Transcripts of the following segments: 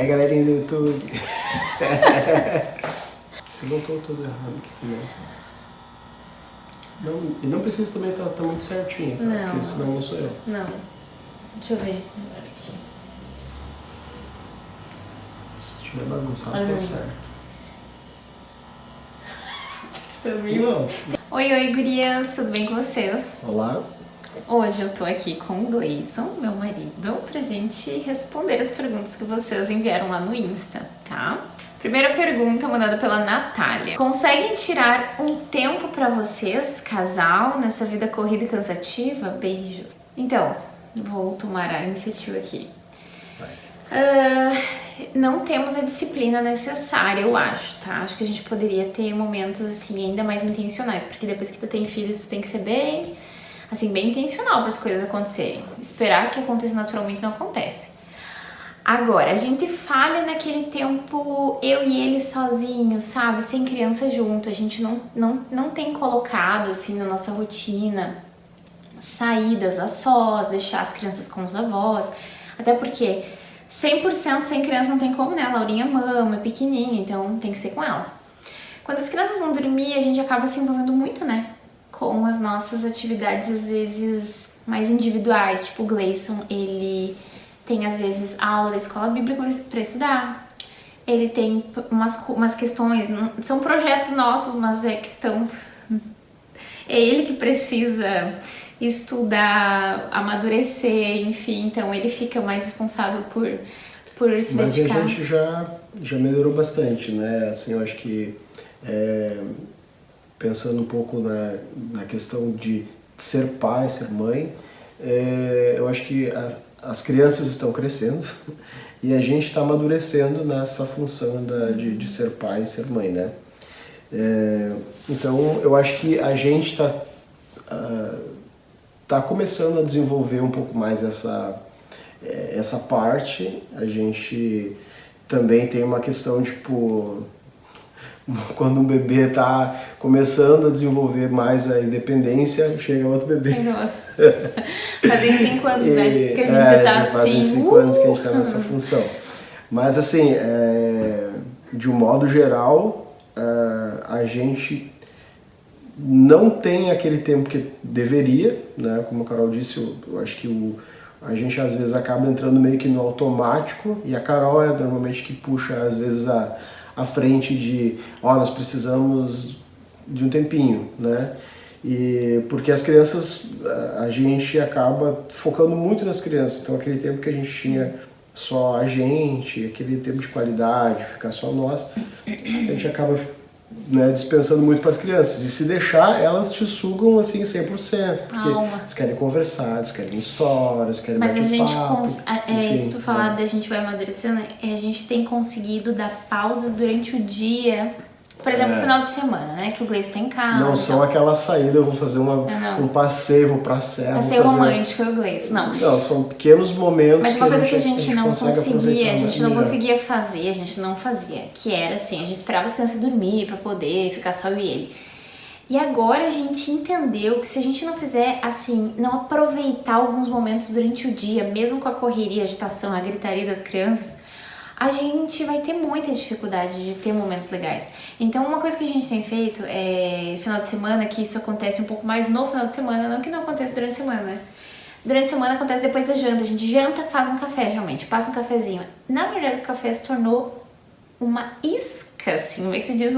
É, galerinha do YouTube. Se não tô tudo errado aqui, né? Não, e não precisa também estar muito certinho, tá? Não. Porque senão não sou eu. Não. Deixa eu ver. Se tiver bagunçado, Olha tá aí. certo. Sumiu. Não. Oi, gurias, tudo bem com vocês? Olá. Hoje eu tô aqui com o Gleison, meu marido, pra gente responder as perguntas que vocês enviaram lá no Insta, tá? Primeira pergunta mandada pela Natália. Conseguem tirar um tempo pra vocês, casal, nessa vida corrida e cansativa? Beijos. Então, vou tomar a iniciativa aqui. Não temos a disciplina necessária, eu acho, tá? Acho que a gente poderia ter momentos, assim, ainda mais intencionais, porque depois que tu tem filhos, tu tem que ser bem, assim, bem intencional para as coisas acontecerem. Esperar que aconteça naturalmente não acontece. Agora, a gente falha naquele tempo eu e ele sozinhos, sabe? Sem criança junto. A gente não tem colocado, assim, na nossa rotina saídas a sós, deixar as crianças com os avós, até porque 100% sem criança não tem como, né? A Laurinha mama, é pequenininha, então tem que ser com ela. Quando as crianças vão dormir, a gente acaba se envolvendo muito, né? Com as nossas atividades, às vezes, mais individuais. Tipo, o Gleison, ele tem, às vezes, aula da escola bíblica para estudar. Ele tem umas questões, são projetos nossos, mas é questão... É ele que precisa estudar, amadurecer, enfim, então ele fica mais responsável por se dedicar. Mas a gente já melhorou bastante, né? Assim, eu acho que pensando um pouco na questão de ser pai, ser mãe, eu acho que as crianças estão crescendo e a gente está amadurecendo nessa função de ser pai e ser mãe, né? Então eu acho que a gente tá começando a desenvolver um pouco mais essa parte. A gente também tem uma questão, tipo, quando um bebê tá começando a desenvolver mais a independência, chega outro bebê. Fazem 5 anos, né? Que a gente tá assim. Fazem 5 anos que a gente tá nessa função. Mas assim, de um modo geral, a gente não tem aquele tempo que deveria, né? Como a Carol disse, eu acho que a gente às vezes acaba entrando meio que no automático, e a Carol é normalmente que puxa às vezes a frente de, nós precisamos de um tempinho, né? E porque as crianças, a gente acaba focando muito nas crianças, então aquele tempo que a gente tinha só a gente, aquele tempo de qualidade, ficar só nós, a gente acaba, né, dispensando muito para as crianças. E se deixar, elas te sugam assim 100%, porque eles querem conversar, eles querem histórias, querem Mas a gente, enfim, se tu falar da gente vai amadurecendo, a gente tem conseguido dar pausas durante o dia. Por exemplo, no final de semana, né? Que o Gleison tá em casa. Não são aquela saída, eu vou fazer um passeio, vou pra serra. Passeio romântico, o Gleison, não. Não, são pequenos momentos. Mas uma coisa que a gente não fazia, que era assim, a gente esperava as crianças dormir pra poder ficar só eu e ele. E agora a gente entendeu que se a gente não fizer assim, não aproveitar alguns momentos durante o dia, mesmo com a correria, a agitação, a gritaria das crianças, a gente vai ter muita dificuldade de ter momentos legais. Então, uma coisa que a gente tem feito é final de semana, que isso acontece um pouco mais no final de semana, não que não aconteça durante a semana, né? Durante a semana acontece depois da janta. A gente janta, faz um café, geralmente, passa um cafezinho. Na verdade, o café se tornou uma isca, assim, como é que se diz?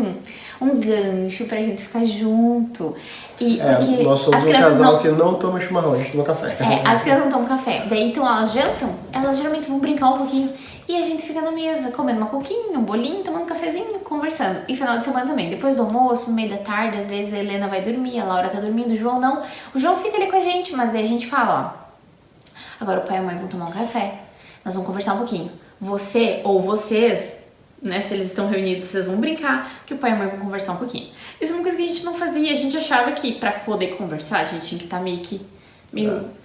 Um gancho pra gente ficar junto. Porque nós somos um casal que não toma chimarrão, a gente toma café. As crianças não tomam café. Daí, então, elas jantam, elas geralmente vão brincar um pouquinho. E a gente fica na mesa, comendo uma coquinha, um bolinho, tomando um cafezinho, conversando. E final de semana também. Depois do almoço, no meio da tarde, às vezes a Helena vai dormir, a Laura tá dormindo, o João não. O João fica ali com a gente, mas daí a gente fala, agora o pai e a mãe vão tomar um café. Nós vamos conversar um pouquinho. Você ou vocês, né, se eles estão reunidos, vocês vão brincar, que o pai e a mãe vão conversar um pouquinho. Isso é uma coisa que a gente não fazia. A gente achava que pra poder conversar, a gente tinha que estar meio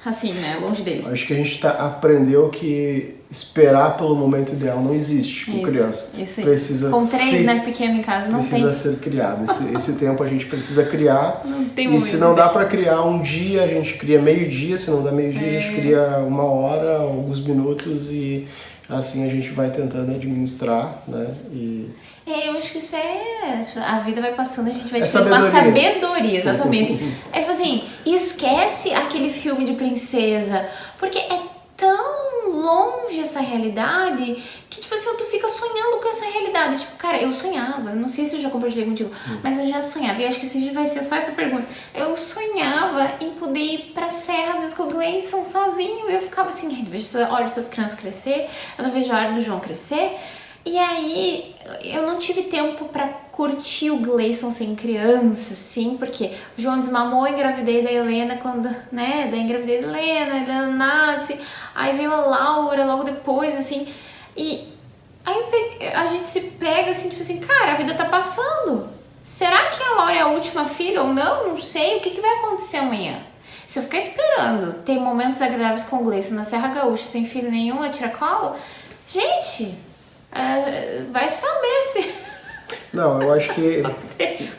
assim, né, longe deles. Acho que a gente aprendeu que esperar pelo momento ideal não existe com criança. Isso. Precisa com 3, né, pequeno em casa, não precisa ser criado. Esse tempo a gente precisa criar. Não tem e momento. Se não dá para criar um dia, a gente cria meio-dia. Se não dá meio-dia, a gente cria 1 hora, alguns minutos. E assim a gente vai tentando administrar, né? E Eu acho que isso a vida vai passando, a gente vai É tendo uma sabedoria. sabedoria, exatamente. É tipo assim, esquece aquele filme de princesa, porque é tão longe essa realidade que, tipo assim, tu fica sonhando com essa realidade. Tipo, cara, eu sonhava, não sei se eu já compartilhei contigo, mas eu já sonhava, e eu acho que esse vídeo vai ser só essa pergunta. Eu sonhava em poder ir pra serra, às vezes com o Gleison sozinho, e eu ficava assim, eu vejo a hora dessas crianças crescer, eu não vejo a hora do João crescer. E aí, eu não tive tempo pra curtir o Gleison sem criança, assim, porque o João desmamou, engravidei da Helena quando, né, daí engravidei da Helena, a Helena nasce, aí veio a Laura logo depois, assim, e aí a gente se pega, assim, tipo assim, cara, a vida tá passando. Será que a Laura é a última filha ou não? Não sei, o que vai acontecer amanhã? Se eu ficar esperando ter momentos agradáveis com o Gleison na Serra Gaúcha, sem filho nenhum, a tiracolo, gente... vai saber se não, eu acho que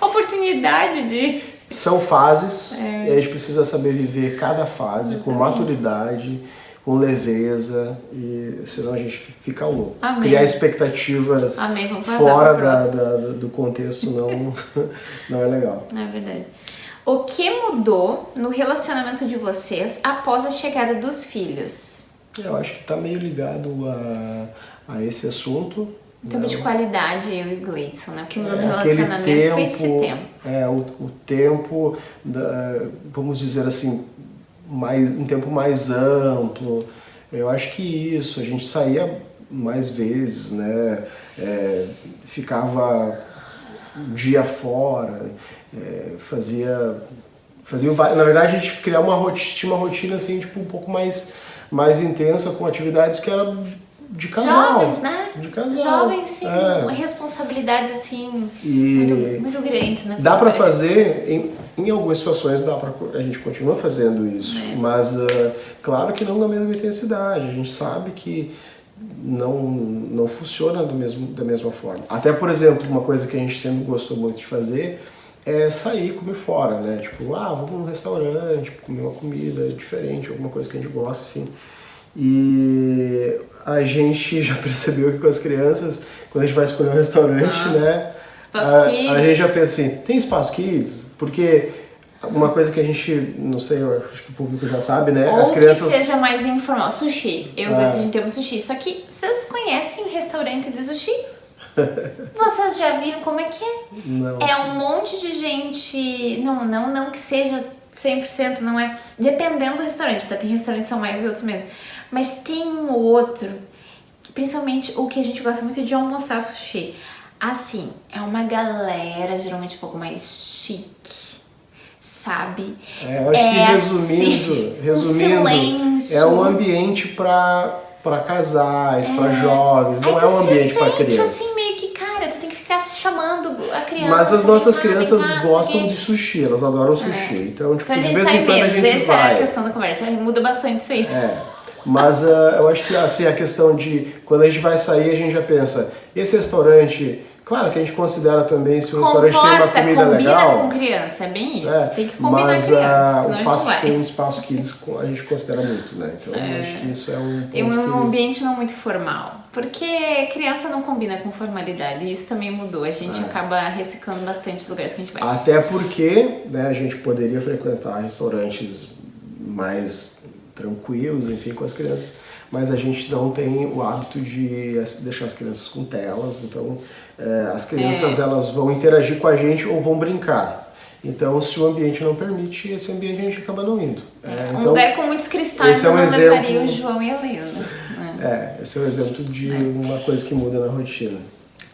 oportunidade de... são fases e a gente precisa saber viver cada fase com maturidade, com leveza, e senão a gente fica louco. Amém. Criar expectativas Amém. fora do contexto não é legal. É verdade. O que mudou no relacionamento de vocês após a chegada dos filhos? Eu acho que está meio ligado a esse assunto. Tempo de qualidade, eu e o Gleison, né? O que mudou no Aquele relacionamento foi esse tempo. O tempo, vamos dizer assim, um tempo mais amplo. Eu acho que isso, a gente saía mais vezes, né? Ficava um dia fora, na verdade a gente criava tinha uma rotina assim, tipo, um pouco mais intensa, com atividades que eram de casal. Jovens, né? De casal. Jovens, sim, responsabilidades assim, muito grandes, né? Dá pra fazer, em algumas situações a gente continua fazendo isso, mas claro que não na mesma intensidade. A gente sabe que não funciona da mesma forma. Até, por exemplo, uma coisa que a gente sempre gostou muito de fazer é sair, comer fora, né? Tipo, vamos num restaurante, comer uma comida diferente, alguma coisa que a gente gosta, enfim. E a gente já percebeu que com as crianças, quando a gente vai escolher um restaurante, né? A gente já pensa assim, tem espaço kids? Porque uma coisa que a gente, não sei, eu acho que o público já sabe, né? Ou as crianças... que seja mais informal. Sushi. Eu decidi ter um sushi. Só que vocês conhecem o restaurante de sushi? Vocês já viram como é que é? Não. É um monte de gente... Não que seja 100%, não é... Dependendo do restaurante, tá? Tem restaurantes que são mais e outros menos. Mas tem um ou outro, principalmente o que a gente gosta muito de almoçar sushi. Assim, é uma galera geralmente um pouco mais chique, sabe? Eu acho que resumindo, um silêncio. é um ambiente para casais, para jovens, não é um ambiente para crianças. Assim, meio que, cara, tu tem que ficar chamando a criança. Mas as nossas crianças gostam de sushi, elas adoram sushi. Então, tipo, então, de vez em quando a gente essa vai. é a questão da conversa, muda bastante isso aí. Mas eu acho que assim, a questão de quando a gente vai sair, a gente já pensa, esse restaurante, claro que a gente considera também se o restaurante tem uma comida legal. Combina com criança, é bem isso. Tem que combinar mas, com criança, o fato de ter um espaço kids a gente considera muito, né? Então eu acho que isso é um ponto. Tem um ambiente não muito formal. Porque criança não combina com formalidade, e isso também mudou. A gente acaba reciclando bastante os lugares que a gente vai. Até porque, né, a gente poderia frequentar restaurantes mais tranquilos, enfim, com as crianças, mas a gente não tem o hábito de deixar as crianças com telas, então as crianças elas vão interagir com a gente ou vão brincar. Então, se o ambiente não permite, esse ambiente a gente acaba não indo. Um lugar com muitos cristais eu não levaria o João e a Helena. Esse é um exemplo de uma coisa que muda na rotina.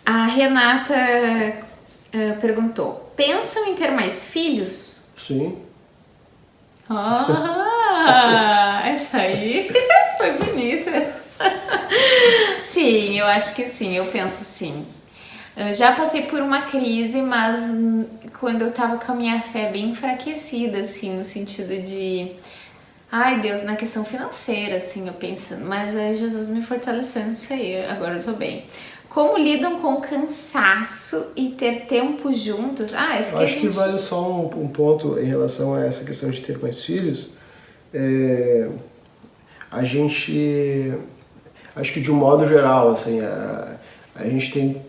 A Renata perguntou, pensam em ter mais filhos? Sim. Essa aí foi bonita. Sim, eu acho que sim, eu penso sim. Eu já passei por uma crise, mas quando eu tava com a minha fé bem enfraquecida, assim, no sentido de... Ai, Deus, na questão financeira, assim, eu pensando. Mas Jesus me fortaleceu nisso aí, agora eu tô bem. Como lidam com o cansaço e ter tempo juntos? Eu acho que vale só um ponto em relação a essa questão de ter mais filhos. A gente acho que de um modo geral, assim, a gente tem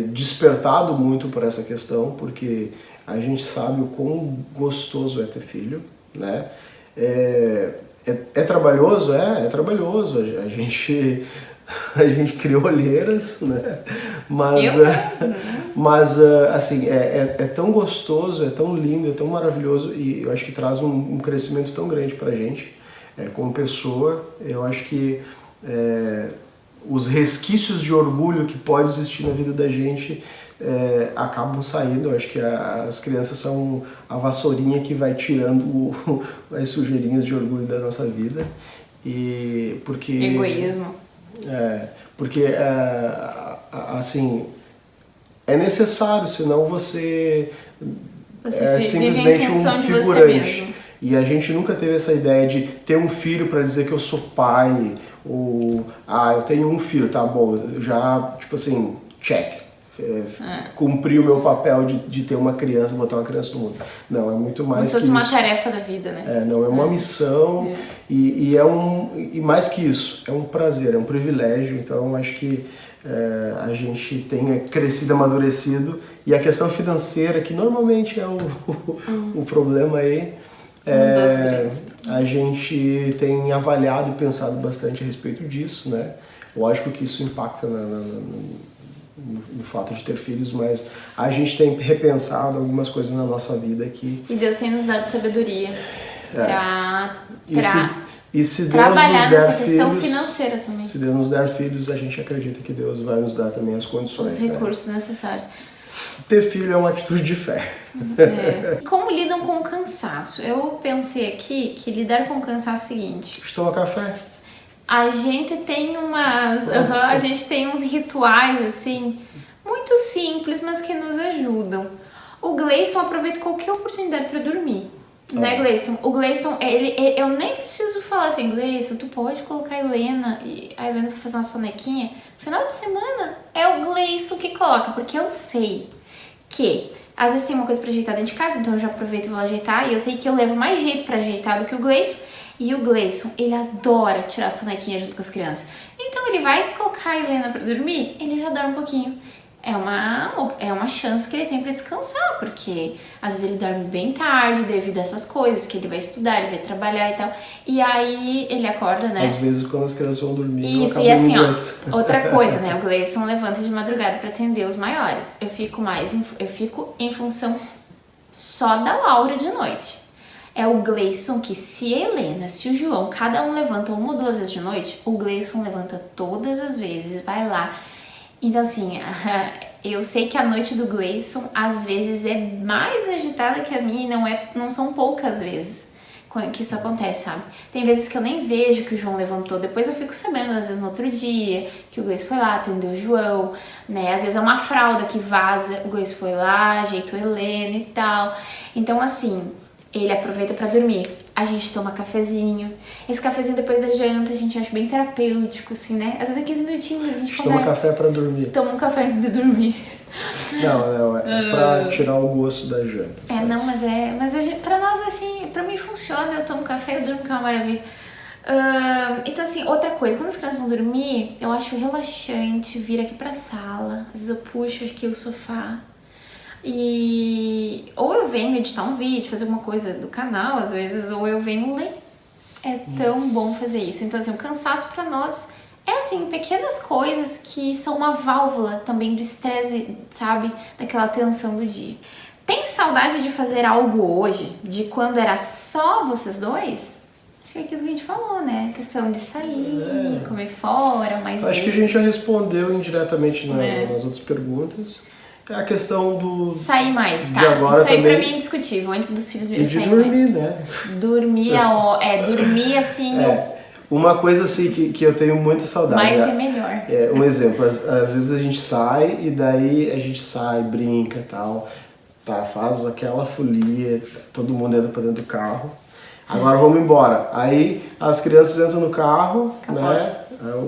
despertado muito por essa questão, porque a gente sabe o quão gostoso é ter filho, né? É trabalhoso? É trabalhoso. A gente cria olheiras, né? Mas assim, é tão gostoso, é tão lindo, é tão maravilhoso, e eu acho que traz um crescimento tão grande pra gente, como pessoa. Eu acho que os resquícios de orgulho que pode existir na vida da gente acabam saindo. Eu acho que as crianças são a vassourinha que vai tirando as sujeirinhas de orgulho da nossa vida. E porque Egoísmo. Porque assim, é necessário, senão você simplesmente um figurante. E a gente nunca teve essa ideia de ter um filho para dizer que eu sou pai, ou eu tenho um filho, tá bom, já, tipo assim, check. Cumprir o meu papel de ter uma criança, botar uma criança no mundo. Não, é muito mais como se que fosse isso. Uma tarefa da vida, né? Não, é uma missão e mais que isso, é um prazer, é um privilégio. Então acho que a gente tem crescido, amadurecido, e a questão financeira, que normalmente é o problema aí, a gente tem avaliado e pensado bastante a respeito disso, né? Lógico que isso impacta no fato de ter filhos, mas a gente tem repensado algumas coisas na nossa vida aqui. E Deus tem nos dado sabedoria E se Deus trabalhar nos der nessa questão filhos, financeira também. Se Deus nos der filhos, a gente acredita que Deus vai nos dar também as condições. Os recursos necessários. Ter filho é uma atitude de fé. Como lidam com o cansaço? Eu pensei aqui que lidar com o cansaço é o seguinte. Deixa eu tomar café. A gente tem a gente tem uns rituais, assim, muito simples, mas que nos ajudam. O Gleison aproveita qualquer oportunidade para dormir. Né, Gleison? O Gleison, eu nem preciso falar assim, Gleison, tu pode colocar a Helena pra fazer uma sonequinha. Final de semana é o Gleison que coloca, porque eu sei que às vezes tem uma coisa pra ajeitar dentro de casa, então eu já aproveito e vou ajeitar, e eu sei que eu levo mais jeito pra ajeitar do que o Gleison. E o Gleison, ele adora tirar sonequinha junto com as crianças. Então ele vai colocar a Helena pra dormir, ele já dorme um pouquinho. É uma chance que ele tem pra descansar, porque às vezes ele dorme bem tarde devido a essas coisas, que ele vai estudar, ele vai trabalhar e tal. E aí ele acorda, né? Às vezes quando as crianças vão dormir, isso, e assim, outra coisa, né? O Gleison levanta de madrugada pra atender os maiores. Eu fico em função só da Laura de noite. É o Gleison que, se a Helena, se o João, cada um levanta uma ou duas vezes de noite, o Gleison levanta todas as vezes, vai lá. Então, assim, eu sei que a noite do Gleison, às vezes, é mais agitada que a minha, não são poucas vezes que isso acontece, sabe? Tem vezes que eu nem vejo que o João levantou, depois eu fico sabendo, às vezes no outro dia, que o Gleison foi lá, atendeu o João, né? Às vezes é uma fralda que vaza, o Gleison foi lá, ajeitou a Helena e tal. Então, assim, ele aproveita pra dormir. A gente toma cafezinho. Esse cafezinho depois da janta a gente acha bem terapêutico, assim, né? Às vezes é 15 minutinhos, a gente conversa. Toma café pra dormir. Toma um café antes de dormir. Não, é pra tirar o gosto da janta. Sabe? Mas pra nós, assim, pra mim funciona. Eu tomo café, eu durmo, que é uma maravilha. Então, assim, outra coisa, quando as crianças vão dormir, eu acho relaxante vir aqui pra sala. Às vezes eu puxo aqui o sofá. Ou eu venho editar um vídeo, fazer alguma coisa do canal, às vezes, ou eu venho ler. É tão bom fazer isso. Então, assim, o cansaço pra nós é, assim, pequenas coisas que são uma válvula também do estresse, sabe? Daquela tensão do dia. Tem saudade de fazer algo hoje, de quando era só vocês dois? Acho que é aquilo que a gente falou, né? A questão de sair, comer fora, mais Acho que a gente já respondeu indiretamente nas outras perguntas. É a questão do... Sair mais, tá? De agora isso aí também, pra mim é indiscutível, antes dos filhos e de sair dormir, mais. né? Dormir assim... Uma coisa assim que eu tenho muita saudade. Mais é melhor. Um exemplo, às vezes a gente sai e daí a gente sai, brinca e tal, tá, faz aquela folia, todo mundo entra pra dentro do carro. Agora vamos embora. Aí as crianças entram no carro, né?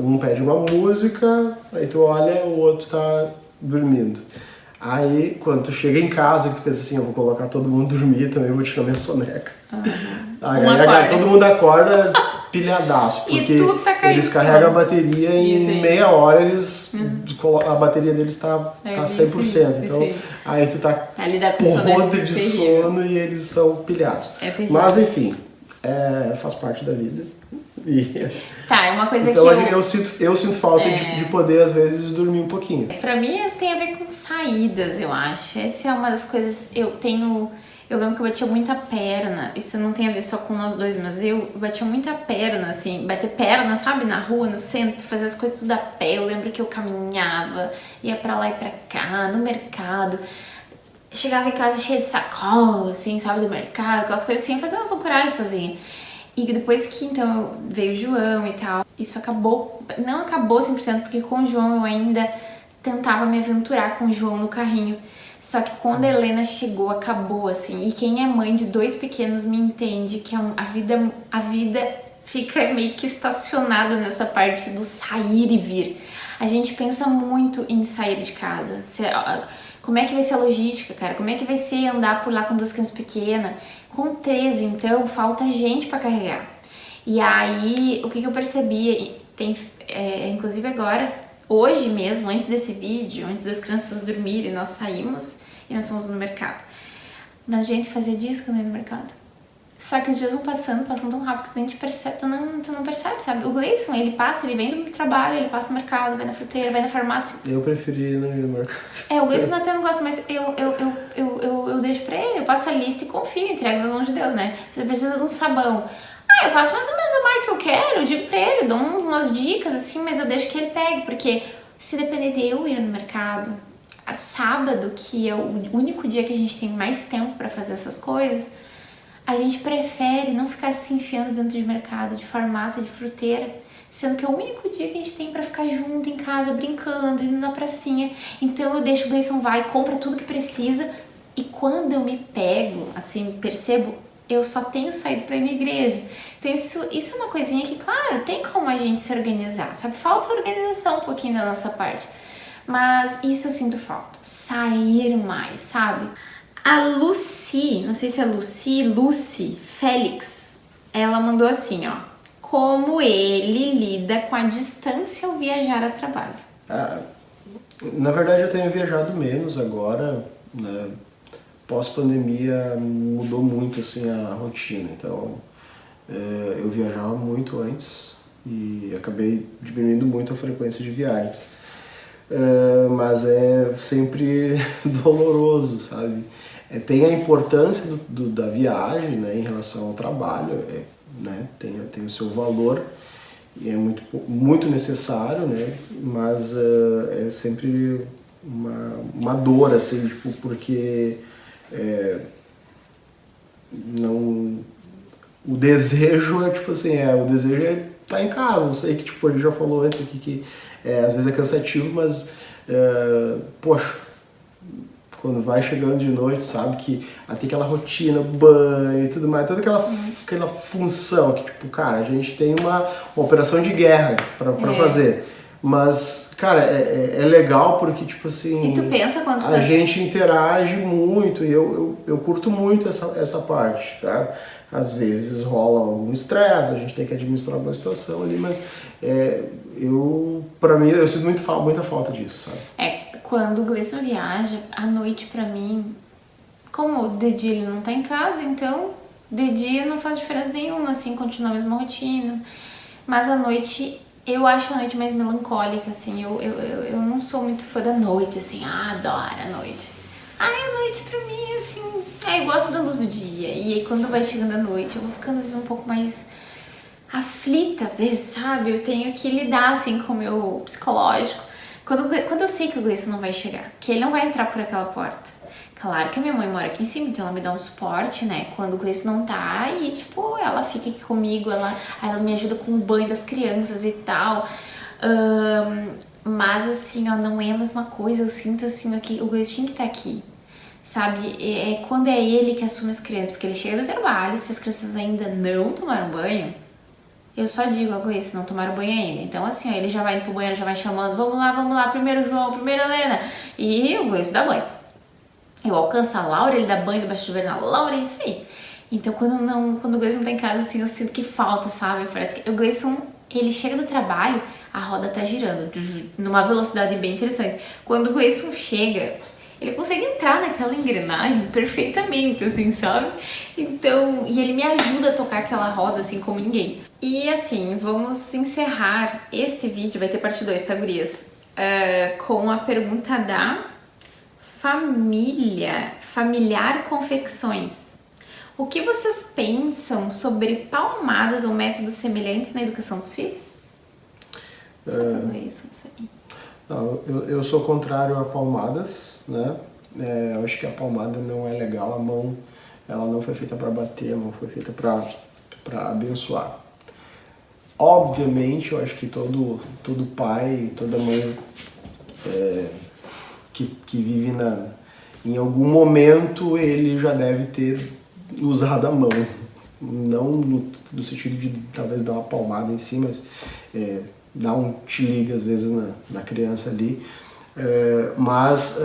Um pede uma música, aí tu olha, o outro tá dormindo. Aí, quando tu chega em casa, que tu pensa assim, eu vou colocar todo mundo dormir também, vou tirar minha soneca. Aí todo mundo acorda pilhadaço, porque E tudo tá caindo eles em carregam a cima. bateria em Isso aí. meia hora, a bateria deles tá É, 100%. isso aí, Então, isso aí tu tá Ali dá com sono podre de terrível. sono e eles estão pilhados. É terrível. Mas enfim, faz parte da vida. E, Tá, é uma coisa então que eu sinto falta de poder, às vezes, dormir um pouquinho. Pra mim tem a ver com saídas, eu acho. Essa é uma das coisas. Eu lembro que eu batia muita perna. Isso não tem a ver só com nós dois, mas eu batia muita perna, assim, bater perna, sabe, na rua, no centro, fazer as coisas tudo a pé. Eu lembro que eu caminhava, ia pra lá e pra cá, no mercado. Chegava em casa cheia de sacola, assim, sabe, do mercado, aquelas coisas assim, eu fazia umas loucuragens sozinha. E depois que, então, veio o João e tal, isso acabou. Não acabou 100%, porque com o João eu ainda tentava me aventurar com o João no carrinho. Só que quando a Helena chegou, acabou, assim. E quem é mãe de 2 pequenos me entende que a vida fica meio que estacionada nessa parte do sair e vir. A gente pensa muito em sair de casa. Como é que vai ser a logística, cara? Como é que vai ser andar por lá com 2 crianças pequenas? Com 13, então, falta gente pra carregar. E aí, o que eu percebi, inclusive agora, hoje mesmo, antes desse vídeo, antes das crianças dormirem, nós saímos e nós fomos no mercado. Mas, gente, fazia dias que eu não ia no mercado. Só que os dias vão passando tão rápido que a gente percebe, tu não percebe, sabe? O Gleison, ele vem do trabalho, ele passa no mercado, vai na fruteira, vai na farmácia. Eu preferi não ir no mercado. O Gleison até não gosta, mas eu deixo pra ele, eu passo a lista e confio, entrego nas mãos de Deus, né? Você precisa de um sabão. Eu passo mais ou menos a marca que eu quero, eu digo pra ele, dou umas dicas assim, mas eu deixo que ele pegue, porque se depender de eu ir no mercado, a sábado, que é o único dia que a gente tem mais tempo pra fazer essas coisas, a gente prefere não ficar se enfiando dentro de mercado, de farmácia, de fruteira, sendo que é o único dia que a gente tem pra ficar junto em casa, brincando, indo na pracinha. Então eu deixo o Gleison vai, compra tudo que precisa, e quando eu me pego, assim, percebo, eu só tenho saído pra ir na igreja. Então isso é uma coisinha que, claro, tem como a gente se organizar, sabe? Falta organização um pouquinho da nossa parte. Mas isso eu sinto falta, sair mais, sabe? A Lucy, não sei se é Lucy Félix, ela mandou assim, ó. Como ele lida com a distância ao viajar a trabalho? Na verdade, eu tenho viajado menos agora, né? Pós-pandemia mudou muito assim a rotina, então eu viajava muito antes e acabei diminuindo muito a frequência de viagens. Mas é sempre doloroso, sabe? Tem a importância da viagem, né, em relação ao trabalho, né, tem o seu valor e é muito necessário, né, mas é sempre uma dor, assim, tipo, porque o desejo é tipo assim, o desejo é estar em casa. Eu sei que tipo, ele já falou antes aqui que às vezes é cansativo, mas poxa, quando vai chegando de noite, sabe que tem aquela rotina, banho e tudo mais, toda aquela função que tipo, cara, a gente tem uma operação de guerra pra fazer. Mas, cara, é legal porque, tipo assim, E tu pensa quando a gente interage muito e eu curto muito essa parte, tá? Às vezes rola algum estresse, a gente tem que administrar alguma situação ali, mas pra mim, eu sinto muita falta disso, sabe? Quando o Gleison viaja, à noite pra mim, como de dia ele não tá em casa, então de dia não faz diferença nenhuma, assim, continua a mesma rotina. Mas à noite, eu acho a noite mais melancólica, assim, eu não sou muito fã da noite, assim, adoro a noite. A noite pra mim, assim, eu gosto da luz do dia, e aí quando vai chegando a noite, eu vou ficando às vezes um pouco mais aflita, às vezes, sabe? Eu tenho que lidar, assim, com o meu psicológico. Quando eu sei que o Gleison não vai chegar, que ele não vai entrar por aquela porta. Claro que a minha mãe mora aqui em cima, então ela me dá um suporte, né? Quando o Gleison não tá, e tipo, ela fica aqui comigo, ela me ajuda com o banho das crianças e tal. Mas assim, ó, não é a mesma coisa. Eu sinto assim, que o Gleison tinha que estar aqui, sabe? Quando é ele que assume as crianças, porque ele chega do trabalho, se as crianças ainda não tomaram banho, eu só digo ao Gleison, não tomaram banho ainda. Então assim, ó, ele já vai indo pro banheiro, já vai chamando, vamos lá, primeiro João, primeiro Helena. E o Gleison dá banho. Eu alcanço a Laura, ele dá banho debaixo do chuveiro na Laura, é isso aí. Então quando o Gleison tá em casa, assim, eu sinto que falta, sabe? Parece que o Gleison, ele chega do trabalho, a roda tá girando numa velocidade bem interessante. Quando o Gleison chega, ele consegue entrar naquela engrenagem perfeitamente, assim, sabe? Então, e ele me ajuda a tocar aquela roda, assim, como ninguém. E assim, vamos encerrar este vídeo, vai ter parte 2, tá, gurias? Com a pergunta da Familiar Confecções. O que vocês pensam sobre palmadas ou métodos semelhantes na educação dos filhos? Não, eu sou contrário a palmadas, né? Eu acho que a palmada não é legal, a mão ela não foi feita para bater, a mão foi feita para abençoar. Obviamente, eu acho que todo pai, toda mãe que vive em algum momento, ele já deve ter usado a mão. Não no sentido de talvez dar uma palmada em si, mas dar um te-liga às vezes na criança ali. Mas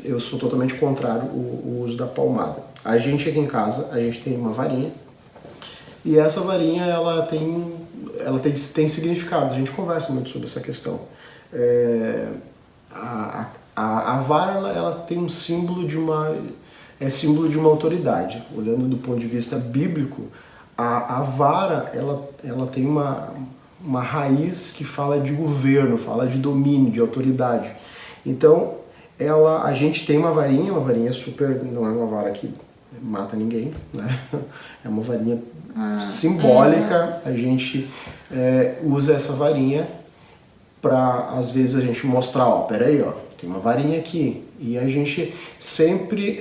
eu sou totalmente contrário o uso da palmada. A gente aqui em casa, a gente tem uma varinha, e essa varinha ela tem significados, a gente conversa muito sobre essa questão. A vara ela tem um símbolo símbolo de uma autoridade. Olhando do ponto de vista bíblico, a vara ela tem uma raiz que fala de governo, fala de domínio, de autoridade. Então a gente tem uma varinha super, não é uma vara que mata ninguém, né? É uma varinha simbólica. A gente usa essa varinha para às vezes a gente mostrar, peraí, tem uma varinha aqui. E a gente sempre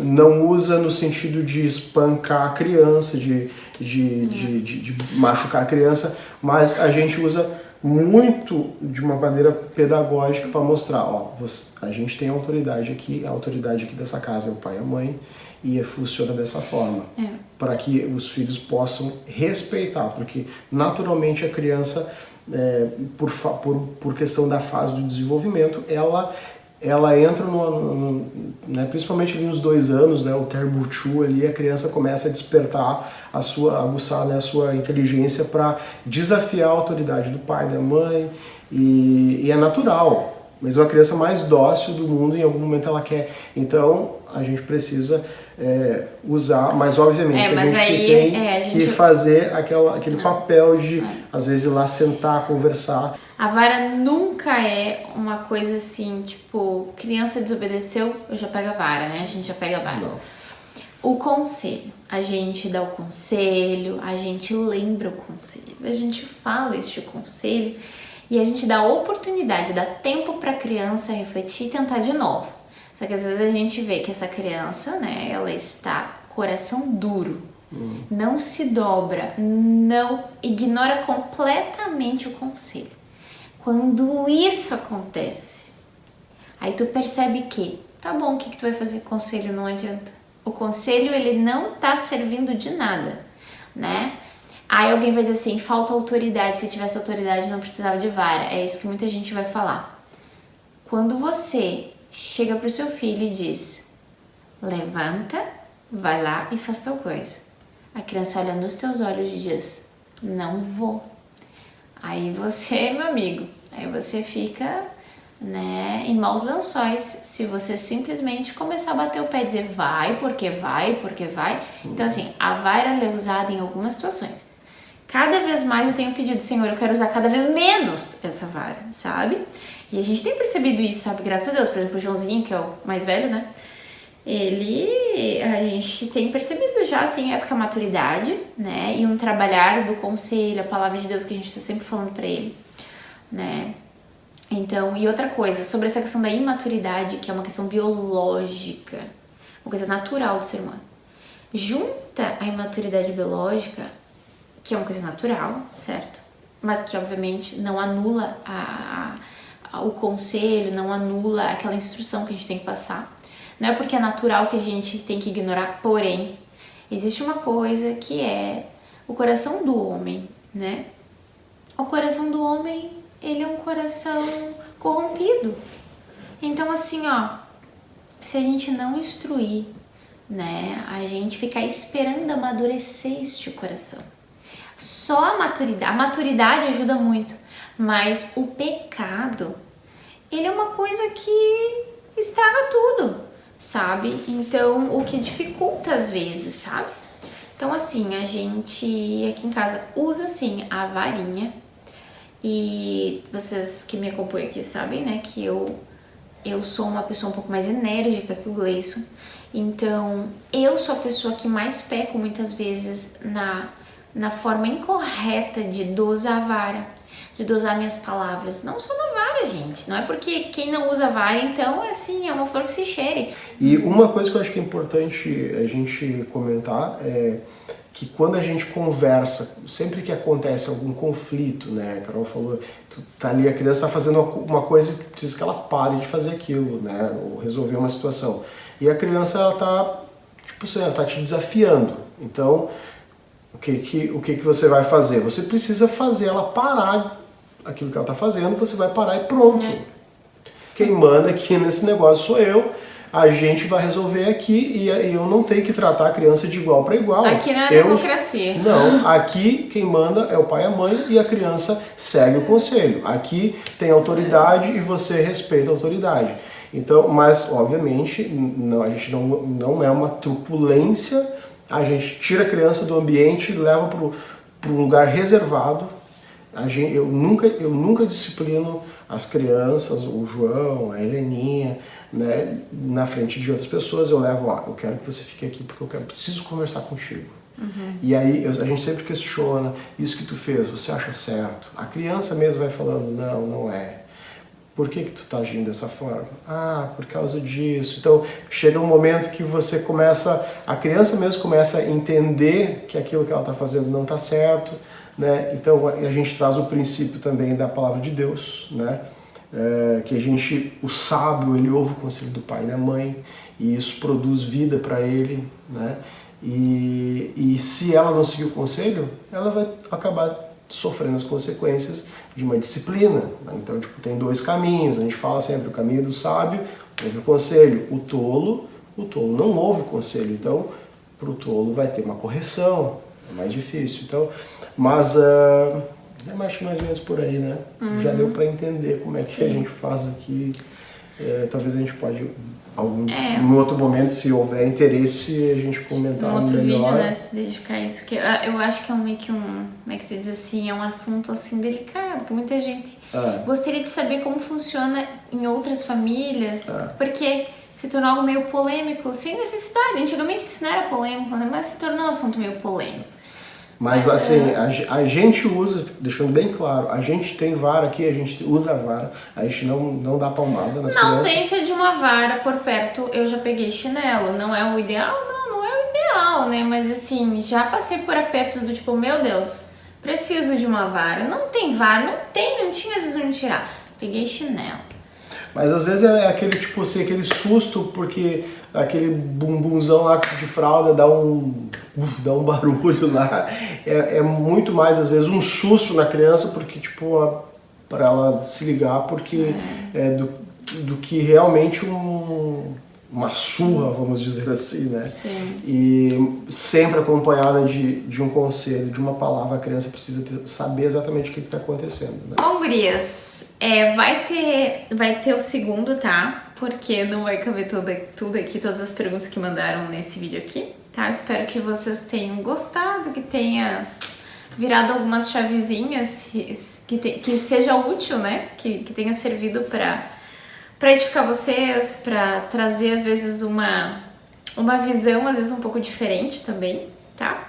não usa no sentido de espancar a criança, de machucar a criança, mas a gente usa muito de uma maneira pedagógica para mostrar, a gente tem autoridade aqui, a autoridade aqui dessa casa é o pai e a mãe, e funciona dessa forma, para que os filhos possam respeitar, porque naturalmente a criança, por questão da fase do desenvolvimento, ela entra principalmente ali nos 2 anos, né, o Terrible Two ali, a criança começa a despertar aguçar a sua inteligência para desafiar a autoridade do pai, da mãe, e é natural. Mas uma criança mais dócil do mundo, em algum momento ela quer. Então a gente precisa usar, mas obviamente a gente tem que fazer aquele papel de, às vezes, ir lá sentar, conversar. A vara nunca é uma coisa assim, tipo, criança desobedeceu, eu já pego a vara, né? A gente já pega a vara. Não. O conselho, a gente dá o conselho, a gente lembra o conselho, a gente fala este conselho e a gente dá oportunidade, dá tempo para a criança refletir e tentar de novo. Só que às vezes a gente vê que essa criança, né, ela está coração duro, não se dobra, não ignora completamente o conselho. Quando isso acontece, aí tu percebe que, tá bom, o que tu vai fazer com o conselho? Não adianta. O conselho, ele não tá servindo de nada, né? Aí alguém vai dizer assim, falta autoridade, se tivesse autoridade não precisava de vara. É isso que muita gente vai falar. Quando você chega pro seu filho e diz, levanta, vai lá e faz tal coisa. A criança olha nos teus olhos e diz, não vou. Aí você, meu amigo, aí você fica, né, em maus lençóis se você simplesmente começar a bater o pé e dizer vai, porque vai, porque vai. Então assim, a vara é usada em algumas situações. Cada vez mais eu tenho pedido, Senhor, eu quero usar cada vez menos essa vara, sabe? E a gente tem percebido isso, sabe? Graças a Deus. Por exemplo, o Joãozinho, que é o mais velho, né? A gente tem percebido já, assim, época maturidade, né? E um trabalhar do conselho, a palavra de Deus que a gente tá sempre falando pra ele, né? Então, e outra coisa, sobre essa questão da imaturidade, que é uma questão biológica, uma coisa natural do ser humano. Junta a imaturidade biológica, que é uma coisa natural, certo? Mas que, obviamente, não anula o conselho, não anula aquela instrução que a gente tem que passar. Não é porque é natural que a gente tem que ignorar, porém, existe uma coisa que é o coração do homem, né? O coração do homem, ele é um coração corrompido. Então, assim, ó, se a gente não instruir né? A gente ficar esperando amadurecer este coração. Só a maturidade ajuda muito, mas o pecado, ele é uma coisa que estraga tudo, sabe? Então, o que dificulta às vezes, sabe? Então, assim, a gente aqui em casa usa, assim, a varinha. E vocês que me acompanham aqui sabem, né, que eu sou uma pessoa um pouco mais enérgica que o Gleison. Então, eu sou a pessoa que mais peco muitas vezes na forma incorreta de dosar a vara, de dosar minhas palavras. Não só na vara, gente. Não é porque quem não usa vara, então, é assim, é uma flor que se cheire. E uma coisa que eu acho que é importante a gente comentar é que quando a gente conversa, sempre que acontece algum conflito, né, a Carol falou, tu tá ali, a criança está fazendo uma coisa e tu precisa que ela pare de fazer aquilo, né, ou resolver uma situação. E a criança, ela tá, tipo assim, ela tá te desafiando. Então, o que você vai fazer? Você precisa fazer ela parar aquilo que ela tá fazendo, você vai parar e pronto. Quem manda aqui nesse negócio sou eu. A gente vai resolver aqui e eu não tenho que tratar a criança de igual para igual. Aqui não é democracia. Não, aqui quem manda é o pai e a mãe e a criança segue o conselho. Aqui tem autoridade e você respeita a autoridade. Então, mas obviamente a gente não é uma truculência, a gente tira a criança do ambiente e leva para um lugar reservado. Eu nunca disciplino as crianças, o João, a Heleninha, né, na frente de outras pessoas. Eu levo, eu quero que você fique aqui porque preciso conversar contigo. E aí a gente sempre questiona, isso que tu fez, você acha certo? A criança mesmo vai falando, não é. Por que tu tá agindo dessa forma? Por causa disso. Então chega um momento que você a criança mesmo começa a entender que aquilo que ela tá fazendo não tá certo, né? Então a gente traz o princípio também da palavra de Deus, né? Que o sábio, ele ouve o conselho do pai e da mãe, e isso produz vida para ele, né? E se ela não seguir o conselho, ela vai acabar sofrendo as consequências de uma disciplina, né? Então, tipo, tem dois caminhos, a gente fala sempre, o caminho do sábio ouve o conselho, o tolo não ouve o conselho, então pro tolo vai ter uma correção, é mais difícil. Então, mas acho que mais ou menos por aí, né? Já deu para entender como é que a gente faz aqui. Talvez a gente pode, em outro momento, se houver interesse, a gente comentar um outro melhor. vídeo, né, se dedicar a isso, que eu acho que é meio que como é que se diz assim, é um assunto assim delicado, que muita gente gostaria de saber como funciona em outras famílias, porque se tornou algo meio polêmico, sem necessidade. Antigamente isso não era polêmico, né, mas se tornou um assunto meio polêmico. Mas assim, a gente usa, deixando bem claro, a gente tem vara aqui, a gente usa a vara, a gente não dá palmada nas crianças. Na ausência de uma vara por perto, eu já peguei chinelo. Não é o ideal? Não é o ideal, né? Mas assim, já passei por apertos do tipo, meu Deus, preciso de uma vara. Não tem vara, não tinha, às vezes não tirar. Peguei chinelo. Mas às vezes é aquele tipo assim, aquele susto, porque aquele bumbumzão lá de fralda dá um barulho lá. É muito mais, às vezes, um susto na criança, porque, tipo, para ela se ligar, porque do que realmente uma surra, vamos dizer assim, né? Sim. E sempre acompanhada de um conselho, de uma palavra, a criança precisa saber exatamente o que está acontecendo, né? Bom, gurias, vai ter o segundo, tá? Porque não vai caber tudo aqui, todas as perguntas que mandaram nesse vídeo aqui, tá? Eu espero que vocês tenham gostado, que tenha virado algumas chavezinhas, que seja útil, né? Que tenha servido para edificar vocês, para trazer às vezes uma visão, às vezes um pouco diferente também, tá?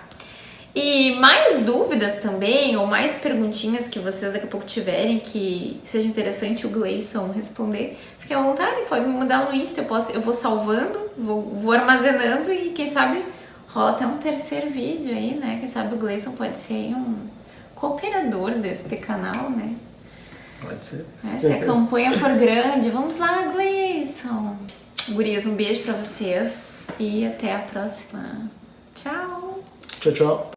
E mais dúvidas também, ou mais perguntinhas que vocês daqui a pouco tiverem que seja interessante o Gleison responder, fiquem à vontade, pode me mandar no Insta, eu vou salvando, vou armazenando e quem sabe rola até um terceiro vídeo aí, né? Quem sabe o Gleison pode ser um cooperador deste canal, né? Pode ser. Se a campanha for grande, vamos lá, Gleison! Gurias, um beijo pra vocês e até a próxima. Tchau! Tchau, tchau.